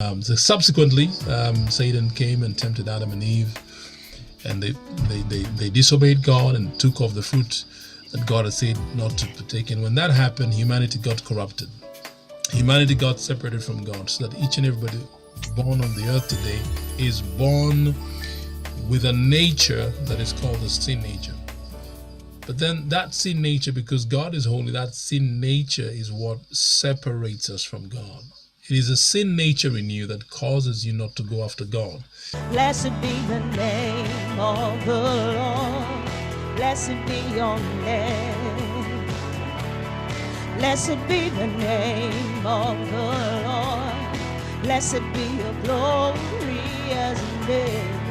So subsequently, Satan came and tempted Adam and Eve, and they disobeyed God and took of the fruit that God had said not to partake in. When that happened, humanity got corrupted. Humanity got separated from God, so that each and everybody born on the earth today is born with a nature that is called the sin nature. But then that sin nature, because God is holy, that sin nature is what separates us from God. It is a sin nature in you that causes you not to go after God. Blessed be the name of the Lord. Blessed be your name. Blessed be the name of the Lord. Blessed be your glorious name.